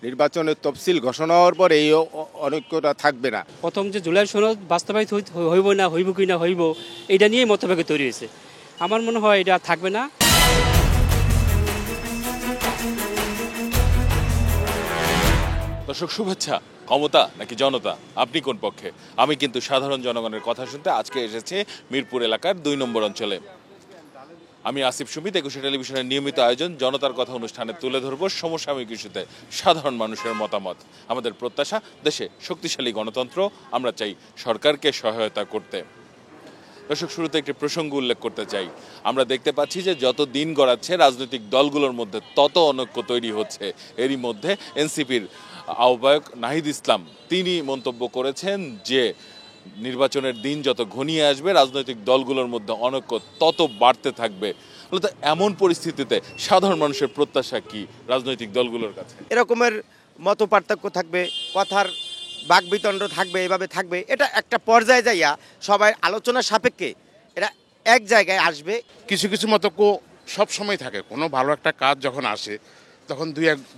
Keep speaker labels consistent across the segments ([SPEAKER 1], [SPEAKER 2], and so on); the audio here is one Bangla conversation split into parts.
[SPEAKER 1] নির্বাচনের তফসিল ঘোষণা হওয়ার পর এই অনৈক্যটা থাকবে না।
[SPEAKER 2] প্রথম যে জুলাই সনদ বাস্তবায়িত হইব না হইব কি না হইব, এটা নিয়েই মতভেদ তৈরি হয়েছে। আমার মনে হয় এটা থাকবে না।
[SPEAKER 3] দর্শক শুভেচ্ছা। ক্ষমতা নাকি জনতা, আপনি কোন পক্ষে? আমি কিন্তু সাধারণ জনগণের কথা শুনতে আজকে এসেছি মিরপুর এলাকার ২ নম্বর অঞ্চলে। আমি আসিফ সুমিত, একুশে টেলিভিশনের নিয়মিত আয়োজন জনতার কথা অনুষ্ঠানে তুলে ধরব সমসাময়িক ইস্যুতে সাধারণ মানুষের মতামত। আমাদের প্রত্যাশা দেশে শক্তিশালী গণতন্ত্র, আমরা চাই সরকারকে সহায়তা করতে। দর্শক, শুরুতে একটি প্রসঙ্গ উল্লেখ করতে চাই। আমরা দেখতে পাচ্ছি যে যত দিন গড়াচ্ছে রাজনৈতিক দলগুলোর মধ্যে তত অনৈক্য তৈরি হচ্ছে। এরই মধ্যে এনসিপির আহ্বায়ক নাহিদ ইসলাম তিনি মন্তব্য করেছেন যে নির্বাচনের দিন যত ঘনিয়ে আসবে রাজনৈতিক দলগুলোর মধ্যে অনৈক্য তত বাড়তে থাকবে। মূলত এমন পরিস্থিতিতে সাধারণ মানুষের প্রত্যাশা কি রাজনৈতিক দলগুলোর কাছে?
[SPEAKER 4] এরকমের মত পার্থক্য থাকবে, কথার বাকবিতণ্ড থাকবে, এভাবে থাকবে। এটা একটা পর্যায়ে যাইয়া সবাই আলোচনার সাপেক্ষে এটা এক জায়গায় আসবে।
[SPEAKER 5] কিছু কিছু মতক্য সব সময় থাকে। কোনো ভালো একটা কাজ যখন আসে তখন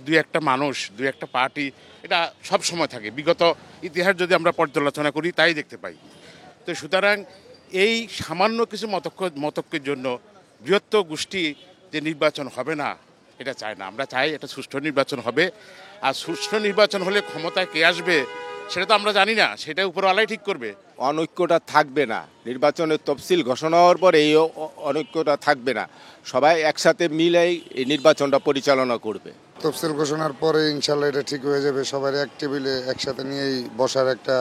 [SPEAKER 5] দুই একটা মানুষ, দুই একটা পার্টি, এটা সব সময় থাকে। বিগত ইতিহাস যদি আমরা পর্যালোচনা করি তাই দেখতে পাই। তো সুতরাং এই সামান্য কিছু মতক্যের জন্য বৃহত্তর গোষ্ঠী যে নির্বাচন হবে না এটা চায় না। আমরা চাই এটা সুষ্ঠু নির্বাচন হবে। আর সুষ্ঠু নির্বাচন হলে ক্ষমতায় কে আসবে সেটা তো আমরা জানি না, সেটা উপরওয়ালাই ঠিক করবে।
[SPEAKER 1] অনৈক্যটা থাকবে না। নির্বাচনের তফসিল ঘোষণা হওয়ার পর এই অনৈক্যটা থাকবে না। সবাই একসাথে মিলেই এই নির্বাচনটা পরিচালনা করবে।
[SPEAKER 6] তফসিল ঘোষণার পরে ইনশাল্লাহ এটা ঠিক হয়ে যাবে। সবার এক টেবিলে একসাথে নিয়েই বসার একটা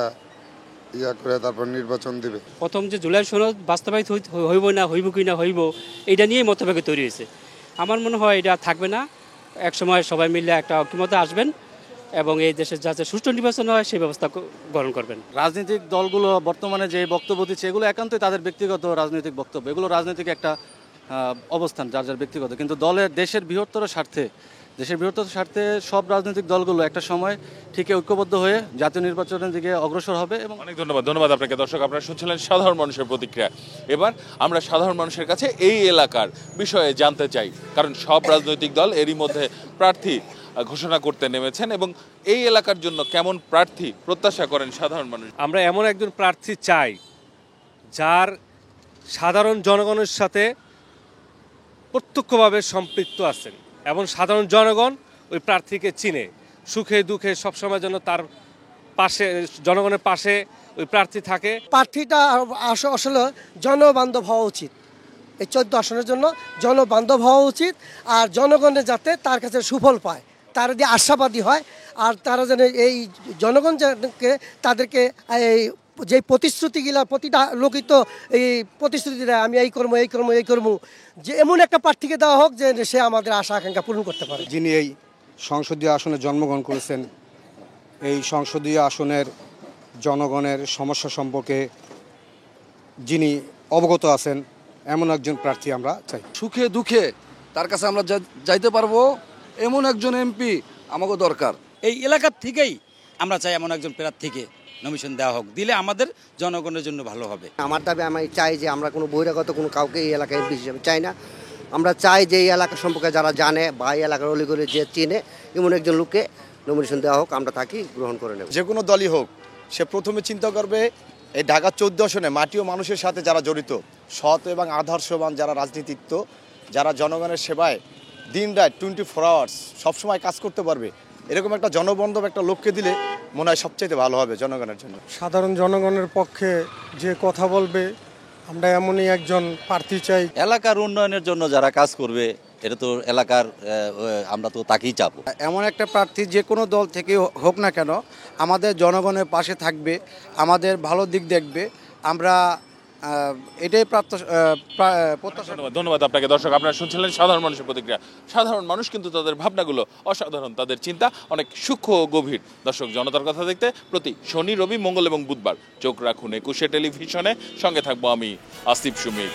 [SPEAKER 6] করে তারপর নির্বাচন দিবে।
[SPEAKER 2] প্রথম যে জুলাই সনদ বাস্তবায়িত হইব না হইব কি না হইব, এটা নিয়েই মতভেদ তৈরি হয়েছে। আমার মনে হয় এটা থাকবে না। একসময় সবাই মিলে একটা ঐক্যমতে আসবেন এবং এই দেশের যাতে সুষ্ঠু নির্বাচন হয় সেই ব্যবস্থা গ্রহণ করবেন।
[SPEAKER 7] রাজনৈতিক দলগুলো বর্তমানে যে বক্তব্য দিচ্ছে এগুলো একান্তই তাদের ব্যক্তিগত রাজনৈতিক বক্তব্য। এগুলো রাজনৈতিক একটা অবস্থান যার যার ব্যক্তিগত, কিন্তু দলের দেশের বৃহত্তর স্বার্থে সব রাজনৈতিক দলগুলো একটা সময় ঠিক ঐক্যবদ্ধ হয়ে জাতীয় নির্বাচনের দিকে অগ্রসর হবে। এবং
[SPEAKER 3] অনেক ধন্যবাদ আপনাকে। দর্শক, আপনারা শুনছিলেন সাধারণ মানুষের প্রতিক্রিয়া। এবার আমরা সাধারণ মানুষের কাছে এই এলাকার বিষয়ে জানতে চাই, কারণ সব রাজনৈতিক দল এরই মধ্যে প্রার্থী ঘোষণা করতে নেমেছেন এবং এই এলাকার জন্য কেমন প্রার্থী প্রত্যাশা করেন সাধারণ মানুষ?
[SPEAKER 8] আমরা এমন একজন প্রার্থী চাই যার সাধারণ জনগণের সাথে প্রত্যক্ষভাবে সম্পৃক্ত আছেন এবং সাধারণ জনগণ ওই প্রার্থীকে চিনে। সুখে দুঃখে সবসময় যেন তার পাশে, জনগণের পাশে ওই প্রার্থী থাকে।
[SPEAKER 9] প্রার্থীটা আসলে জনবান্ধব হওয়া উচিত। এই 14 আসনের জন্য জনবান্ধব হওয়া উচিত। আর জনগণের যাতে তার কাছে সুফল পায়, তারা দিয়ে আশাবাদী হয়। আর তারা যেন এই জনগণ তাদেরকে এই যে প্রতিশ্রুতিগুলা, প্রতিটা লোকই তো এই প্রতিশ্রুতি দেয়, আমি এই করবো, যে এমন একটা প্রার্থীকে দেওয়া হোক যে সে আমাদের আশা আকাঙ্ক্ষা পূরণ করতে পারে।
[SPEAKER 10] যিনি এই সংসদীয় আসনে জন্মগ্রহণ করেছেন, এই সংসদীয় আসনের জনগণের সমস্যা সম্পর্কে যিনি অবগত আছেন এমন একজন প্রার্থী আমরা চাই।
[SPEAKER 11] সুখে দুঃখে তার কাছে আমরা যাইতে পারবো এমন একজন এমপি আমাকে দরকার।
[SPEAKER 12] এই এলাকার থেকেই আমরা চাই এমন একজন প্রার্থীকে নমিশন দেওয়া হোক, দিলে আমাদের জনগণের জন্য ভালো হবে।
[SPEAKER 13] আমার দাবি, আমি চাই যে আমরা কোনো বহিরাগত কোনো কাউকে এই এলাকায় এমপি হিসেবে চাই না। আমরা চাই যে এই এলাকা সম্পর্কে যারা জানে বা এই এলাকার অলিগলি যে চিনে এমন একজন লোককে নমিনেশন দেওয়া হোক, আমরা তাকে গ্রহণ করে নেব।
[SPEAKER 14] যে কোনো দলই হোক, সে প্রথমে চিন্তা করবে এই ঢাকা 14 আসনে মাটি ও মানুষের সাথে যারা জড়িত, সৎ এবং আদর্শবান যারা রাজনীতিত্ব, যারা জনগণের সেবায় দিন রাত 24 আওয়ার্স সবসময় কাজ করতে পারবে, এরকম একটা জনবান্ধব একটা লোককে দিলে মনে হয় সবচেয়ে ভালো হবে জনগণের জন্য।
[SPEAKER 15] সাধারণ জনগণের পক্ষে যে কথা বলবে, আমরা এমনই একজন প্রার্থী চাই।
[SPEAKER 16] এলাকার উন্নয়নের জন্য যারা কাজ করবে, এটা তো এলাকার, আমরা তো তাকেই চাবো।
[SPEAKER 17] এমন একটা প্রার্থী যে কোনো দল থেকে হোক না কেন আমাদের জনগণের পাশে থাকবে, আমাদের ভালো দিক দেখবে, আমরা এটাই প্রত্যাশা।
[SPEAKER 3] ধন্যবাদ আপনাকে। দর্শক, আপনারা শুনছিলেন সাধারণ মানুষের প্রতিক্রিয়া। সাধারণ মানুষ কিন্তু তাদের ভাবনাগুলো অসাধারণ, তাদের চিন্তা অনেক সূক্ষ্ম ও গভীর। দর্শক, জনতার কথা দেখতে প্রতি শনি, রবি, মঙ্গল এবং বুধবার চোখ রাখুন একুশে টেলিভিশনে। সঙ্গে থাকবো আমি আসিফ সুমিত।